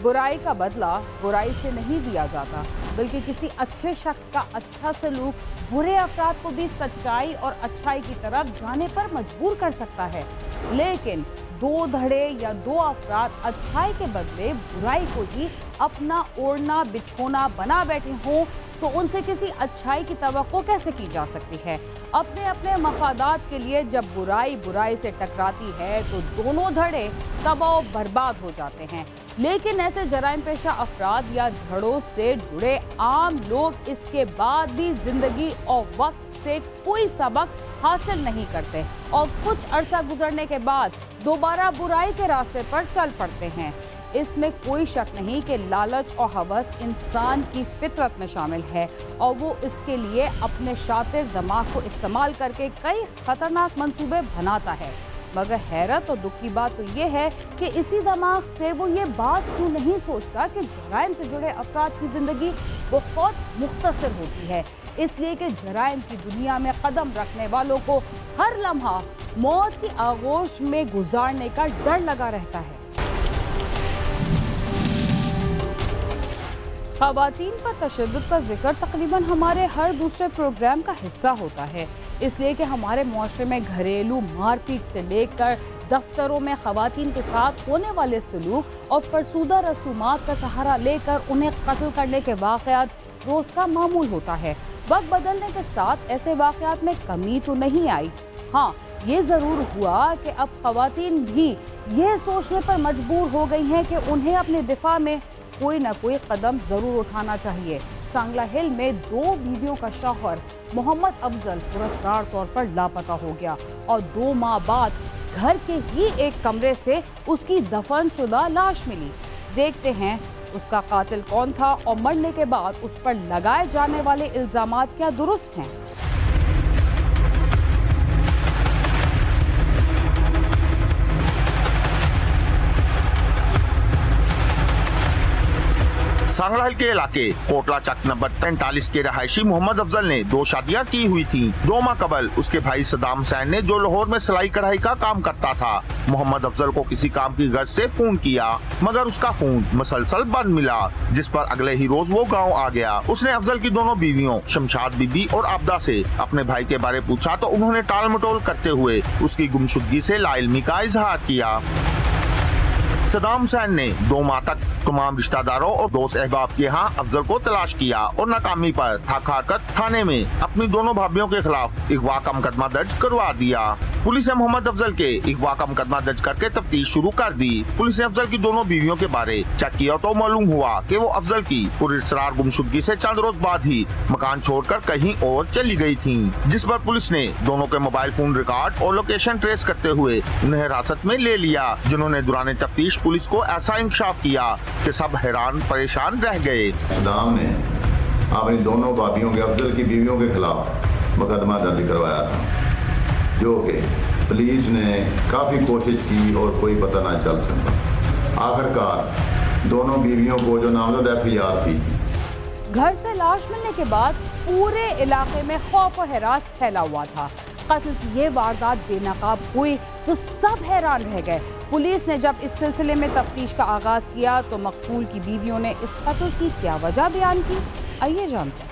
बुराई का बदला बुराई से नहीं दिया जाता, बल्कि किसी अच्छे शख्स का अच्छा सलूक बुरे अफराद को भी सच्चाई और अच्छाई की तरफ जाने पर मजबूर कर सकता है। लेकिन दो धड़े या दो अफराद अच्छाई के बदले बुराई को ही अपना ओढ़ना बिछोना बना बैठे हों तो उनसे किसी अच्छाई की तवक्को कैसे की जा सकती है। अपने अपने मफादात के लिए जब बुराई बुराई से टकराती है तो दोनों धड़े तबाह बर्बाद हो जाते हैं। लेकिन ऐसे जराइम पेशा अफराद या धड़ों से जुड़े आम लोग इसके बाद भी जिंदगी और वक्त से कोई सबक हासिल नहीं करते और कुछ अरसा गुजरने के बाद दोबारा बुराई के रास्ते पर चल पड़ते हैं। इसमें कोई शक नहीं कि लालच और हवस इंसान की फितरत में शामिल है और वो इसके लिए अपने शातिर दिमाग को इस्तेमाल करके कई खतरनाक मंसूबे बनाता है। मगर हैरत और दुख की बात तो ये है कि इसी दिमाग से वो ये बात क्यों नहीं सोचता कि जराइम से जुड़े अफराद की जिंदगी बहुत मुख्तसर होती है, इसलिए कि जराइम की दुनिया में कदम रखने वालों को हर लम्हा मौत की आगोश में गुजारने का डर लगा रहता है। ख़वातीन पर तशद्दुद का जिक्र तकरीबन हमारे हर दूसरे प्रोग्राम का हिस्सा होता है, इसलिए कि हमारे मुआशरे में घरेलू मारपीट से लेकर दफ्तरों में ख़वातीन के साथ होने वाले सलूक और फरसूदा रसूमात का सहारा लेकर उन्हें कत्ल करने के वाक़यात रोज़ का मामूल होता है। वक्त बदलने के साथ ऐसे वाक़यात में कमी तो नहीं आई। हाँ, ये ज़रूर हुआ कि अब ख़वातीन भी ये सोचने पर मजबूर हो गई हैं कि उन्हें अपने दिफा में कोई ना कोई कदम ज़रूर उठाना चाहिए। सांगला हिल में 2 बीवियों का शौहर मोहम्मद अफजल पुरस्कार तौर पर लापता हो गया और 2 माह बाद घर के ही एक कमरे से उसकी दफनशुदा लाश मिली। देखते हैं उसका कातिल कौन था और मरने के बाद उस पर लगाए जाने वाले इल्जामात क्या दुरुस्त हैं। सांगला हिल के इलाके कोटला चक नंबर 43 के रहायशी मोहम्मद अफजल ने 2 शादियां की हुई थी। 2 माह कबल उसके भाई सदाम हुसैन ने, जो लाहौर में सिलाई कढ़ाई का काम करता था, मोहम्मद अफजल को किसी काम की गर्ज से फोन किया, मगर उसका फोन मुसलसल बंद मिला, जिस पर अगले ही रोज वो गाँव आ गया। उसने अफजल की दोनों बीवियों शमशाद बीबी और आबदा से अपने भाई के बारे पूछा तो उन्होंने टाल मटोल करते हुए उसकी गुमशुदगी से लाइल्मी का इजहार किया। सदाम हुसैन ने 2 माह तक तमाम रिश्तेदारों और दोस्त अहबाब के यहाँ अफजल को तलाश किया और नाकामी पर थक हार थाने में अपनी दोनों भाभियों के खिलाफ अगवा का मुकदमा दर्ज करवा दिया। पुलिस ने मोहम्मद अफजल के अगवा का मुकदमा दर्ज करके तफ्तीश शुरू कर दी। पुलिस ने अफजल की दोनों बीवियों के बारे चेक किया तो मालूम हुआ कि वो अफजल की पुरअसरार गुमशुदगी से चंद रोज बाद ही मकान छोड़कर कहीं और चली गई थी, जिस पर पुलिस ने दोनों के मोबाइल फोन रिकॉर्ड और लोकेशन ट्रेस करते हुए उन्हें हिरासत में ले लिया, जिन्होंने दौरान तफ्तीश पुलिस को ऐसा इंकशाफ किया कि सब हैरान परेशान रह गए। सदाम ने अपनी दोनों भाभियों के अफजल की बीवियों के खिलाफ मुकदमा दर्ज करवाया था, जो कि पुलिस ने काफी कोशिश की और कोई पता न चल सका। आखिरकार दोनों बीवियों को जो नामजद एफआईआर थी। घर से लाश मिलने के बाद पूरे इलाके में खौफ और हरास फैला हुआ था। कत्ल की ये वारदात बेनकाब हुई तो सब हैरान रह गए। पुलिस ने जब इस सिलसिले में तफ्तीश का आगाज किया तो मकतूल की बीवियों ने इस कत्ल की क्या वजह बयान की, आइए जानते हैं।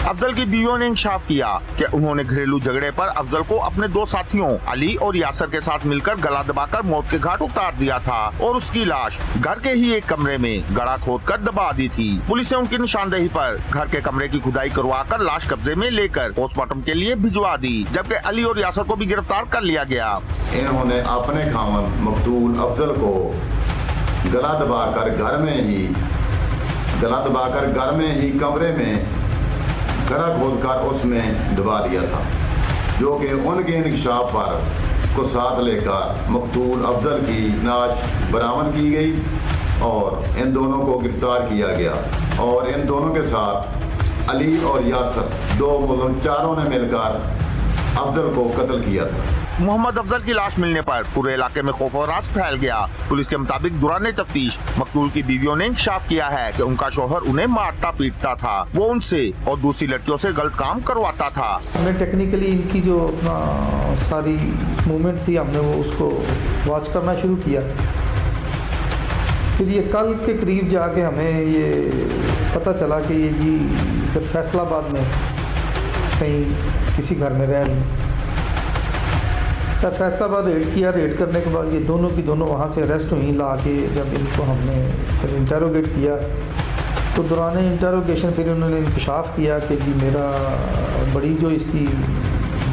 अफजल की बीवियों ने इंकशाफ किया कि उन्होंने घरेलू झगड़े पर अफजल को अपने 2 साथियों अली और यासर के साथ मिलकर गला दबाकर मौत के घाट उतार दिया था और उसकी लाश घर के ही एक कमरे में गड़ा खोदकर दबा दी थी। पुलिस ने उनकी निशानदेही पर घर के कमरे की खुदाई करवाकर लाश कब्जे में लेकर पोस्टमार्टम के लिए भिजवा दी, जबकि अली और यासर को भी गिरफ्तार कर लिया गया। इन्होंने अपने खामन मकतूल अफजल को गला दबाकर घर में ही कमरे में गड़ा खोदकर उसमें दबा दिया था, जो कि उनके इंकशाफ पर को साथ लेकर मकतूल अफजल की नाश बरामद की गई और इन दोनों को गिरफ्तार किया गया और इन दोनों के साथ अली और यासर 2 मुलज़िम ने मिलकर अफजल को कत्ल किया था। मोहम्मद अफजल की लाश मिलने पर पूरे इलाके में खौफ और रास फैल गया। पुलिस के मुताबिक दौरान तफ्तीश मकतूल की बीवियों ने इंकशाफ किया है कि उनका शौहर उन्हें मारता पीटता था, वो उनसे और दूसरी लड़कियों से गलत काम करवाता था। हमने टेक्निकली इनकी जो सारी मूवमेंट थी हमने वो उसको वॉच करना शुरू किया फिर ये कल के करीब जाके हमें ये पता चला कि ये जी फिर फैसलाबाद में कहीं किसी घर में रह रही। फिर फैसलाबाद रेड किया, रेड करने के बाद ये दोनों की दोनों वहाँ से अरेस्ट हुई। ला के जब इनको हमने फिर इंटरोगेट किया तो दौरान इंटरोगेशन फिर उन्होंने इंकशाफ किया कि जी मेरा बड़ी जो इसकी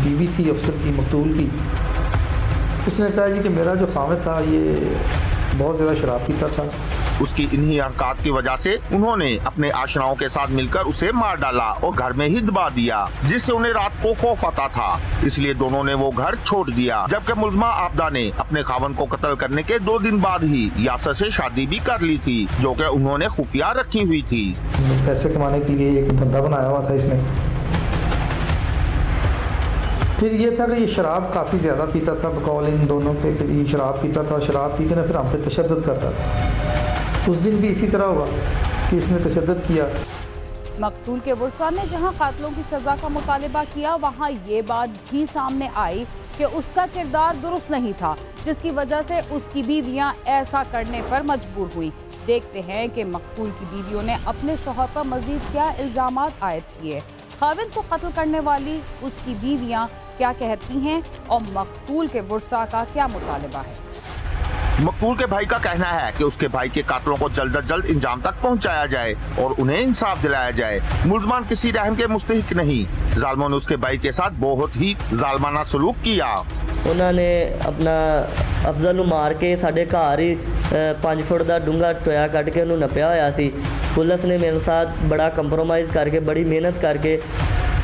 बीवी थी अफसर की मकतूल की, उसने कहा जी कि मेरा जो फामिद था ये बहुत ज़्यादा शराब पीता था। उसकी इन्हीं हरकत की वजह से उन्होंने अपने आशनाओं के साथ मिलकर उसे मार डाला और घर में ही दबा दिया, जिससे उन्हें रात को खौफ आता था। इसलिए दोनों ने वो घर छोड़ दिया। जबकि मुलजमा आबदा ने अपने खावन को कत्ल करने के 2 दिन बाद ही यासर से शादी भी कर ली थी, जो कि उन्होंने खुफिया रखी हुई थी। पैसे कमाने के लिए एक धंधा बनाया हुआ था इसने। फिर ये था कि ये शराब काफ़ी ज़्यादा पीता था, बकौल इन दोनों के। फिर ये शराब पीता था, शराब पी के ना फिर हम पे तशद्दुद करता था। उस दिन भी इसी तरह हुआ कि इसने तशद्दुद किया। मकतूल के वर्सा ने जहां कातलों की सज़ा का मुतालिबा किया, वहां ये बात भी सामने आई कि उसका किरदार दुरुस्त नहीं था, जिसकी वजह से उसकी बीवियां ऐसा करने पर मजबूर हुई। देखते हैं कि मकतूल की बीवियों ने अपने शौहर पर मजीद क्या इल्ज़ामात आयद किए, खाविन को कत्ल करने वाली उसकी बीवियां क्या कहती हैं और मकतूल के वर्सा का क्या मुतालिबा है। मकतूल के भाई का कहना है कि उसके भाई के कातलों को जल्द अज जल्द इंजाम तक पहुंचाया जाए और उन्हें इंसाफ दिलाया जाए। मुलजमान किसी रहम के मुस्तहिक नहीं। जालिमों ने उसके भाई के साथ बहुत ही जालमाना सलूक किया। उन्होंने अपना अफजल नूं मार के साडे घर ही 5 फुट का डूंगा टोया कट के उन्होंने नप्या होया सी। पुलिस ने मेरे साथ बड़ा कंप्रोमाइज़ करके बड़ी मेहनत करके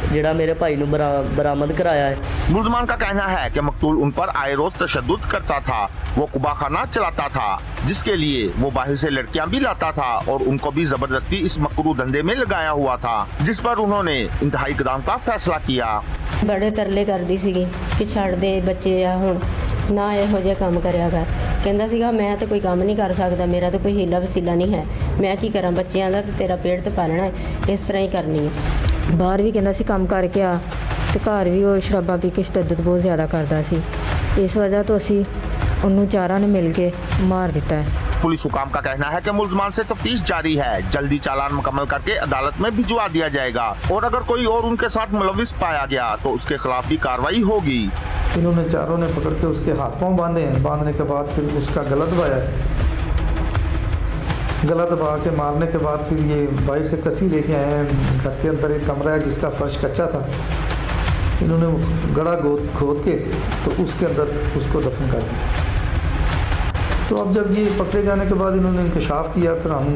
जिहड़ा मेरे भाई नूं बरामद कराया है। मुलजमान का कहना है कि मकतूल उन पर आए रोज तशद्दुद करता था। वो कुबाखाना चलाता था, जिसके लिए वो बाहर से लड़कियां भी लाता था और उनको भी जबरदस्ती इस मकरू धंधे में लगाया हुआ था, जिस पर उन्होंने इंतहाई इक़दाम का फैसला किया। बड़े तरले करदी सीगी कि छड़ दे बच्चे आ हुण ना इहो जिहा काम करिया कर। कहंदा सीगा मैं तो कोई काम नहीं कर सकदा, मेरा तो कोई हीला वसीला नहीं है, मैं की कਰਾਂ बच्चिਆਂ ਦਾ ਤੇ तेरा पेट तो पालना है, इस तरह ही करनी है। बाहर भी कहंदा सी काम करके आ ਤੇ घर भी वो शराबा पी के तशद्दुद बहुत ज़्यादा करता सी। इस वजह तो असी उन्होंने चारों ने मिल के मार दिता है। पुलिस हुकाम का कहना है कि मुलजमान से तफ्तीश जारी है। जल्दी चालान मुकम्मल करके अदालत में भिजवा दिया जाएगा और अगर कोई और उनके साथ मुलविस पाया गया तो उसके खिलाफ भी कार्रवाई होगी। इन्होंने चारों ने पकड़ के उसके हाथ पांव बांधे हैं। बांधने के बाद फिर उसका गला दबाया, गला दबा के मारने के बाद फिर ये बाहर से कसी लेके आए हैं। घर के अंदर एक कमरा है जिसका फर्श कच्चा था, इन्होंने गड़ा खोद के तो उसके अंदर उसको दफन कर दिया। तो अब जब ये पकड़े जाने के बाद इन्होंने इंकशाफ किया, फिर हम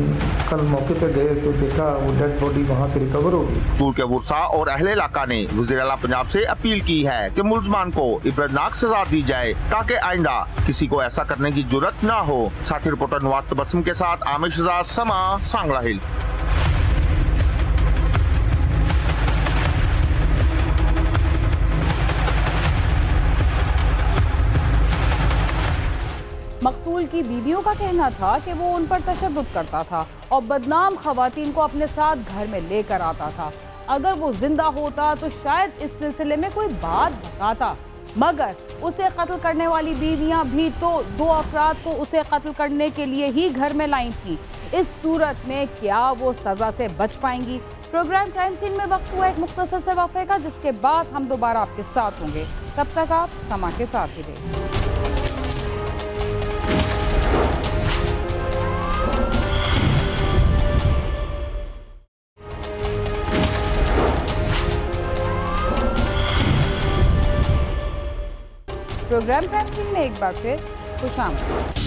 कल मौके पे गए तो देखा वो डेड बॉडी वहाँ से रिकवर हो गई। मकतूल के वर्सा और अहले इलाका ने वज़ीर आला पंजाब से अपील की है कि मुलजमान को इबरतनाक सजा दी जाए ताकि आइंदा किसी को ऐसा करने की जुर्रत ना हो। साथी रिपोर्टर नवाज तबस्सुम के साथ आमिर शहजाद, समा, सांगला हिल। मकतूल की बीवियों का कहना था कि वो उन पर तशद्दुद करता था और बदनाम खवातीन को अपने साथ घर में लेकर आता था। अगर वो जिंदा होता तो शायद इस सिलसिले में कोई बात बताता, मगर उसे कत्ल करने वाली बीवियां भी तो 2 अफराद को उसे कत्ल करने के लिए ही घर में लाई थी। इस सूरत में क्या वो सज़ा से बच पाएंगी? प्रोग्राम टाइम सीन में वक्त हुआ एक मुख्तसर से वक़्फ़े का, जिसके बाद हम दोबारा आपके साथ होंगे। तब तक आप समा के साथ ही रहिए। प्रोग्राम टाइम सीन में एक बार फिर खुशामदीद।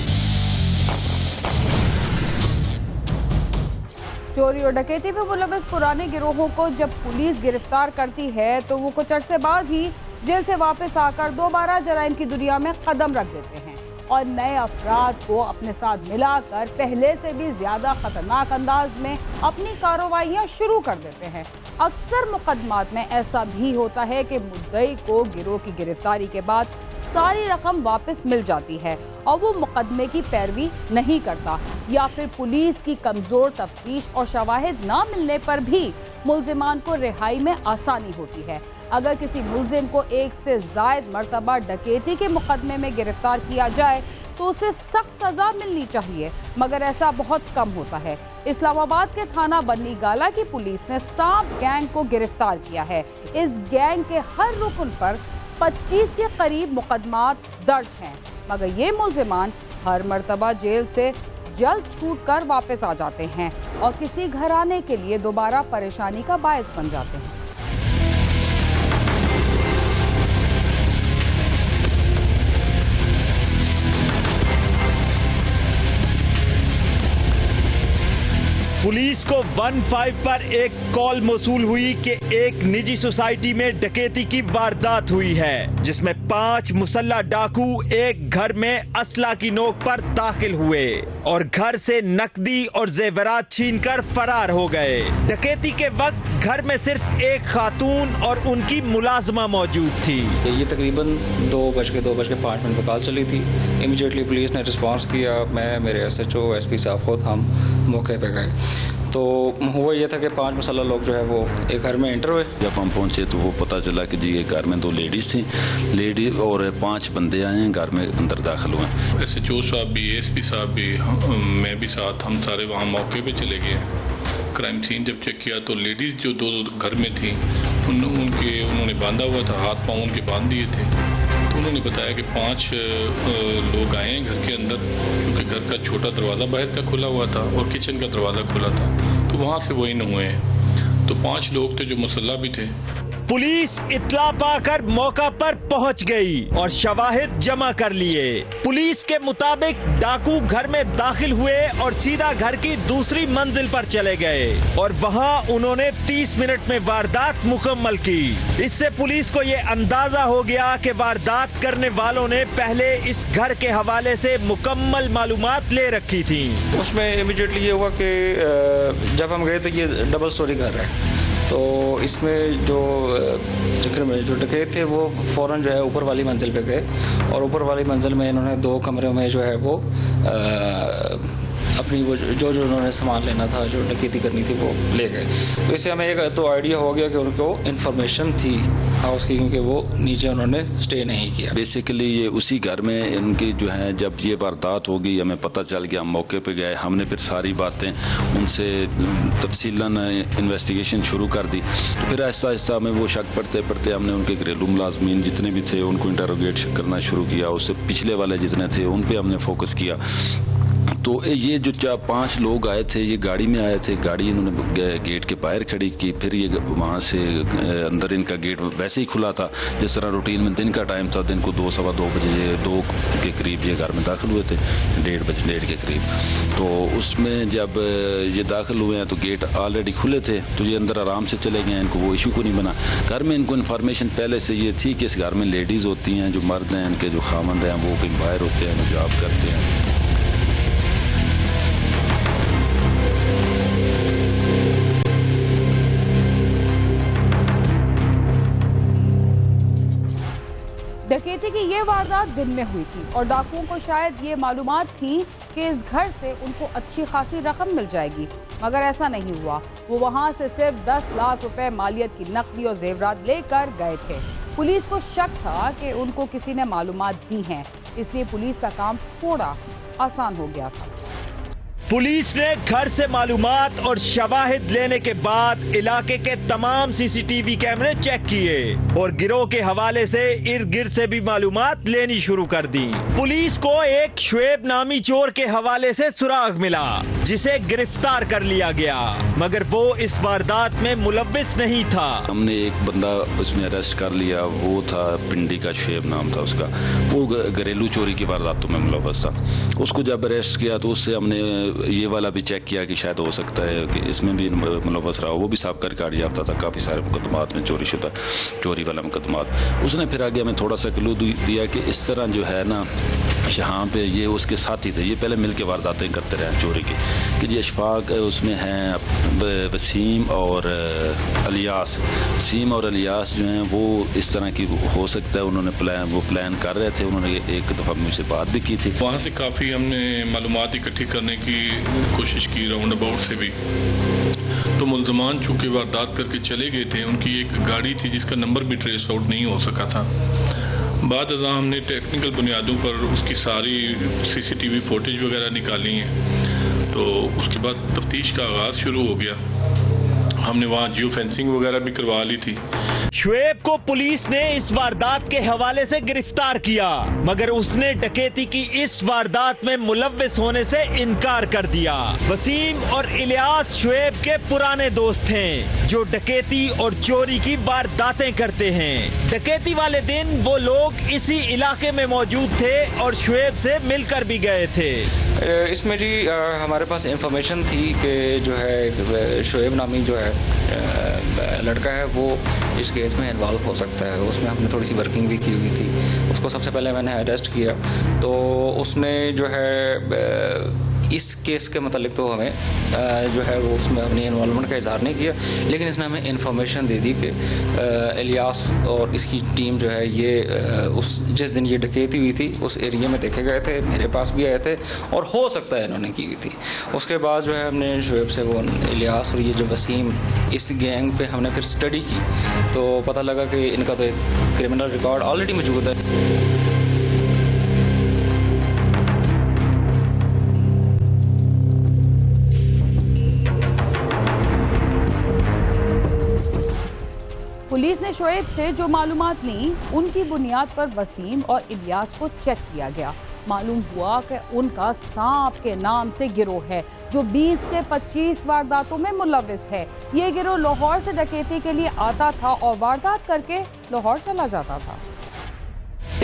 चोरी और डकैती में मुलविस पुराने गिरोहों को जब पुलिस गिरफ्तार करती है तो वो कुछ अरसे बाद ही जेल से वापस आकर दोबारा जराइम की दुनिया में कदम रख देते हैं और नए अफराद को अपने साथ मिलाकर पहले से भी ज़्यादा खतरनाक अंदाज में अपनी कार्रवाइयाँ शुरू कर देते हैं। अक्सर मुकदमात में ऐसा भी होता है कि मुद्दई को गिरोह की गिरफ्तारी के बाद सारी रकम वापस मिल जाती है और वो मुकदमे की पैरवी नहीं करता, या फिर पुलिस की कमज़ोर तफ्तीश और शवाहिद ना मिलने पर भी मुल्जिमान को रिहाई में आसानी होती है। अगर किसी मुल्जिम को 1 से ज़ायद मरतबा डकैती के मुकदमे में गिरफ्तार किया जाए तो उसे सख्त सजा मिलनी चाहिए, मगर ऐसा बहुत कम होता है। इस्लामाबाद के थाना बन्नी गाला की पुलिस ने सांप गैंग को गिरफ्तार किया है। इस गैंग के हर रुकन पर 25 के करीब मुकदमात दर्ज हैं, मगर ये मुल्जिमान हर मर्तबा जेल से जल्द छूटकर वापस आ जाते हैं और किसी घराने के लिए दोबारा परेशानी का बायस बन जाते हैं। पुलिस को 15 पर एक कॉल मौसूल हुई कि एक निजी सोसाइटी में डकैती की वारदात हुई है, जिसमें 5 मुसल्ला डाकू एक घर में असला की नोक पर दाखिल हुए और घर से नकदी और जेवरात छीनकर फरार हो गए। डकैती के वक्त घर में सिर्फ एक खातून और उनकी मुलाजमा मौजूद थी। ये तकरीबन 2:05 पर कॉल चली थी। इमीडिएटली पुलिस ने रिस्पांस किया। मैं, मेरे SHO, SP साहब खुद हम मौके पे गए। तो हुआ ये था कि 5 मुसल्ला लोग जो है वो एक घर में एंटर हुए। जब हम पहुंचे तो वो पता चला कि जी एक घर में 2 लेडीज़ थी, लेडी और 5 बंदे आए हैं, घर में अंदर दाखिल हुए। SHO साहब भी, SP साहब भी, मैं भी साथ, हम सारे वहाँ मौके पे चले गए। क्राइम सीन जब चेक किया तो लेडीज़ जो 2 घर में थी उन्होंने बांधा हुआ था, हाथ पाँव उनके बांध दिए थे। तो उन्होंने बताया कि 5 लोग आए हैं घर के अंदर, क्योंकि घर का छोटा दरवाज़ा बाहर का खुला हुआ था और किचन का दरवाज़ा खुला था, तो वहाँ से वो इन हुए हैं। तो 5 लोग थे जो मुसल्ला भी थे। पुलिस इत्ला पाकर मौका पर पहुंच गई और शवाहिद जमा कर लिए। पुलिस के मुताबिक डाकू घर में दाखिल हुए और सीधा घर की दूसरी मंजिल पर चले गए और वहां उन्होंने 30 मिनट में वारदात मुकम्मल की। इससे पुलिस को ये अंदाजा हो गया कि वारदात करने वालों ने पहले इस घर के हवाले से मुकम्मल मालूमात ले रखी थी। उसमें इमीडिएटली ये हुआ कि जब हम गए तो ये डबल स्टोरी घर है, तो इसमें जो डकैत थे वो फ़ौरन जो है ऊपर वाली मंजिल पे गए और ऊपर वाली मंजिल में इन्होंने 2 कमरे में जो है वो अपनी वो जो उन्होंने सामान लेना था, जो डकैती करनी थी, वो ले गए। तो इससे हमें एक तो आइडिया हो गया कि उनको इन्फॉर्मेशन थी हाउस की, क्योंकि वो नीचे उन्होंने स्टे नहीं किया। बेसिकली ये उसी घर में इनकी जो है जब ये वारदात हो गई, हमें पता चल गया, हम मौके पे गए, हमने फिर सारी बातें उनसे तफसीलन इन्वेस्टिगेशन शुरू कर दी। तो फिर आहिस्ता आहिस्ता हमें वो शक पड़ते पड़ते हमने उनके घरेलू मुलाजमीन जितने भी थे उनको इंटरोगेट करना शुरू किया। उससे पिछले वाले जितने थे उन पर हमने फोकस किया। तो ये जो 4-5 लोग आए थे, ये गाड़ी में आए थे, गाड़ी इन्होंने गेट के बाहर खड़ी की, फिर ये वहाँ से अंदर इनका गेट वैसे ही खुला था जिस तरह रूटीन में दिन का टाइम था। दिन को 2-2:15 बजे 2 के करीब ये घर में दाखिल हुए थे, 1:30 के करीब। तो उसमें जब ये दाखिल हुए हैं तो गेट ऑलरेडी खुले थे, तो ये अंदर आराम से चले गए, इनको वो इशू को नहीं बना। घर में इनको इन्फॉर्मेशन पहले से ये थी कि इस घर में लेडीज़ होती हैं, जो मर्द हैं इनके जो खामंद हैं वो कहीं बाहर होते हैं, जो जॉब करते हैं। डकैती की ये वारदात दिन में हुई थी और डाकुओं को शायद ये मालूमात थी कि इस घर से उनको अच्छी खासी रकम मिल जाएगी, मगर ऐसा नहीं हुआ। वो वहां से सिर्फ 10 लाख रुपए मालियत की नकदी और जेवरात लेकर गए थे। पुलिस को शक था कि उनको किसी ने मालूमात दी हैं, इसलिए पुलिस का काम थोड़ा आसान हो गया था। पुलिस ने घर से मालूमात और शवाहिद लेने के बाद इलाके के तमाम CCTV कैमरे चेक किए और गिरोह के हवाले से इर्द गिर्द से भी मालूमात लेनी शुरू कर दी। पुलिस को एक शुएब नामी चोर के हवाले से सुराग मिला, जिसे गिरफ्तार कर लिया गया, मगर वो इस वारदात में मुलव्विस नहीं था। हमने एक बंदा उसमें अरेस्ट कर लिया, वो था पिंडी का, शुएब नाम था उसका। वो घरेलू चोरी की वारदातों में मुलव्वस था। उसको जब अरेस्ट किया तो उससे हमने ये वाला भी चेक किया कि शायद हो सकता है कि इसमें भी मुलव्वस रहा। वो भी साबित रिकॉर्ड याफ्ता था काफ़ी सारे मुकदमात में, चोरी वाला मुकदमात। उसने फिर आगे हमें थोड़ा सा क्लू दिया कि इस तरह जो है ना, यहाँ पे ये उसके साथी थे, ये पहले मिल के वारदातें करते रहे चोरी की, कि जी अशफाक उसमें हैं वसीम और अलियास। वसीम और अलियास जो हैं वो इस तरह की हो सकता है उन्होंने प्लान कर रहे थे। उन्होंने एक दफ़ा मुझसे बात भी की थी। वहाँ से काफ़ी हमने मालूमात इकट्ठी करने की कोशिश की, राउंड अबाउट से भी। तो मुल्ज़मान चूँकि वारदात करके चले गए थे, उनकी एक गाड़ी थी जिसका नंबर भी ट्रेस आउट नहीं हो सका था, बाद अज़ा हमने टेक्निकल बुनियादों पर उसकी सारी CCTV फुटेज वगैरह निकाली हैं, तो उसके बाद तफ्तीश का आगाज़ शुरू हो गया। हमने वहाँ जियो फेंसिंग वगैरह भी करवा ली थी। शुएब को पुलिस ने इस वारदात के हवाले से गिरफ्तार किया, मगर उसने डकैती की इस वारदात में मुलव्विस होने से इनकार कर दिया। वसीम और इलियास शुएब के पुराने दोस्त हैं जो डकैती और चोरी की वारदातें करते हैं। डकैती वाले दिन वो लोग इसी इलाके में मौजूद थे और शुएब से मिलकर भी गए थे। इसमें जी हमारे पास इंफॉर्मेशन थी कि जो है शुएब नामी जो है लड़का है वो इस केस में इन्वॉल्व हो सकता है। उसमें हमने थोड़ी सी वर्किंग भी की हुई थी। उसको सबसे पहले मैंने अरेस्ट किया, तो उसने जो है इस केस के मतलब तो हमें जो है वो उसमें अपनी इन्वॉल्वमेंट का इजहार नहीं किया, लेकिन इसने हमें इन्फॉर्मेशन दे दी कि इलियास और इसकी टीम जो है ये उस जिस दिन ये डकैती हुई थी उस एरिया में देखे गए थे, मेरे पास भी आए थे और हो सकता है इन्होंने की हुई थी। उसके बाद जो है हमने शुएब से वो इलियास और ये जो वसीम इस गैंग पे हमने फिर स्टडी की, तो पता लगा कि इनका तो एक क्रिमिनल रिकॉर्ड ऑलरेडी मौजूद है। पुलिस ने शोएब से जो मालूमात ली उनकी बुनियाद पर वसीम और इलियास को चेक किया गया। मालूम हुआ कि उनका सांप के नाम से गिरोह है जो 20 से 25 वारदातों में मुलव्विस है। ये गिरोह लाहौर से डकैती के लिए आता था और वारदात करके लाहौर चला जाता था।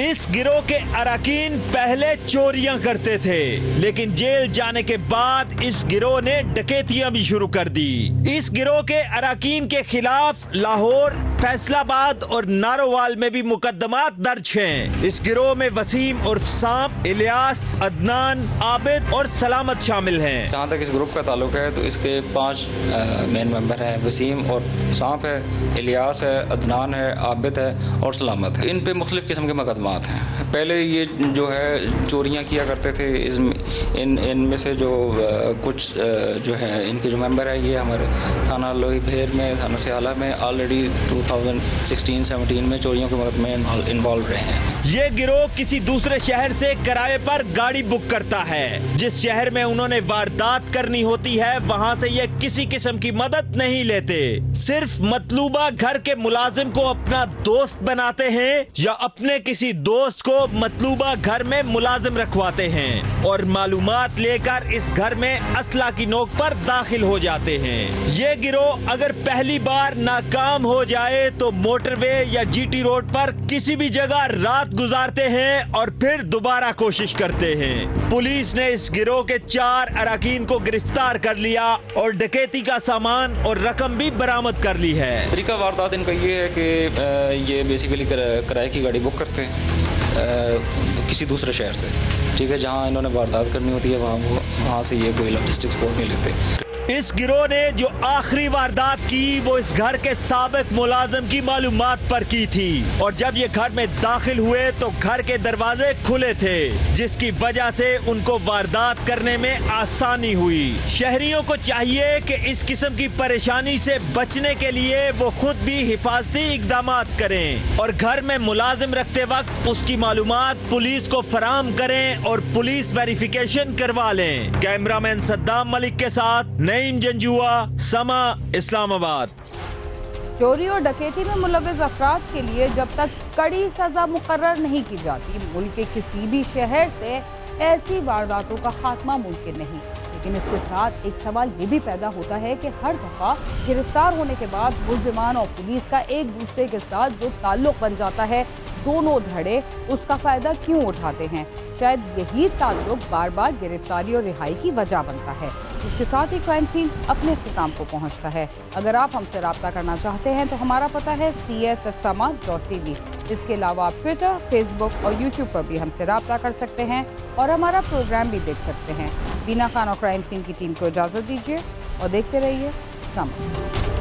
इस गिरोह के अराकीन पहले चोरियां करते थे, लेकिन जेल जाने के बाद इस गिरोह ने डकैतियां भी शुरू कर दी। इस गिरोह के अराकीन के खिलाफ लाहौर, फैसलाबाद और नारोवाल में भी मुकदमात दर्ज हैं। इस गिरोह में वसीम और सांप, इलियास, अदनान, आबिद और सलामत शामिल हैं। जहाँ तक इस ग्रुप का ताल्लुक है तो इसके 5 मेन मेंबर हैं। वसीम और सांप है, इलियास है, अदनान है, आबिद है और सलामत है। इन पे मुख्तलिफ किस्म के मुकदमात हैं। पहले ये जो है चोरियां किया करते थे। इनमें से जो कुछ जो है इनके जो मेंबर है ये हमारे थाना लोही भेर में, थाना सियाला में ऑलरेडी 2016-17 में चोरियों के मुकदमे इन्वॉल्व रहे हैं। ये गिरोह किसी दूसरे शहर से किराए पर गाड़ी बुक करता है। जिस शहर में उन्होंने वारदात करनी होती है वहाँ से ये किसी किस्म की मदद नहीं लेते। सिर्फ मतलूबा घर के मुलाजिम को अपना दोस्त बनाते हैं या अपने किसी दोस्त को मतलूबा घर में मुलाजिम रखवाते हैं और मालूमात लेकर इस घर में असला की नोक पर दाखिल हो जाते हैं। ये गिरोह अगर पहली बार नाकाम हो जाए तो मोटरवे या GT रोड पर किसी भी जगह रात गुजारते हैं और फिर दोबारा कोशिश करते हैं। पुलिस ने इस गिरोह के 4 अराकीन को गिरफ्तार कर लिया और डकैती का सामान और रकम भी बरामद कर ली है। तरीका वारदात इनका ये है कि ये बेसिकली किराए की गाड़ी बुक करते हैं किसी दूसरे शहर से, ठीक है, जहाँ इन्होंने वारदात करनी होती है वहाँ से ये कोई लॉजिस्टिक सपोर्ट नहीं लेते। इस गिरोह ने जो आखिरी वारदात की वो इस घर के साबिक मुलाजिम की मालूमात पर की थी और जब ये घर में दाखिल हुए तो घर के दरवाजे खुले थे, जिसकी वजह से उनको वारदात करने में आसानी हुई। शहरियों को चाहिए कि इस किस्म की परेशानी से बचने के लिए वो खुद भी हिफाजती इकदामात करें और घर में मुलाजिम रखते वक्त उसकी मालूमात पुलिस को फराहम करें और पुलिस वेरिफिकेशन करवा लें। कैमरामैन सद्दाम मलिक के साथ नईम जंजुआ, समा, इस्लामाबाद। चोरी और डकैती में मुलव्विस अफराद के लिए जब तक कड़ी सजा मुकर्रर नहीं की जाती, मुल्क के किसी भी शहर से ऐसी वारदातों का खात्मा मुमकिन नहीं। लेकिन इसके साथ एक सवाल ये भी पैदा होता है कि हर दफा गिरफ्तार होने के बाद मुल्जिमान और पुलिस का एक दूसरे के साथ जो ताल्लुक बन जाता है, दोनों धड़े उसका फायदा क्यों उठाते हैं? शायद यही ताल्लुक बार बार गिरफ्तारी और रिहाई की वजह बनता है। इसके साथ ही क्राइम सीन अपने इख्तिताम को पहुंचता है। अगर आप हमसे रब्ता करना चाहते हैं तो हमारा पता है cs@sama.tv। इसके अलावा आप ट्विटर, फेसबुक और यूट्यूब पर भी हमसे रब्ता कर सकते हैं और हमारा प्रोग्राम भी देख सकते हैं। बीना खान और क्राइम सीन की टीम को इजाज़त दीजिए और देखते रहिए समा।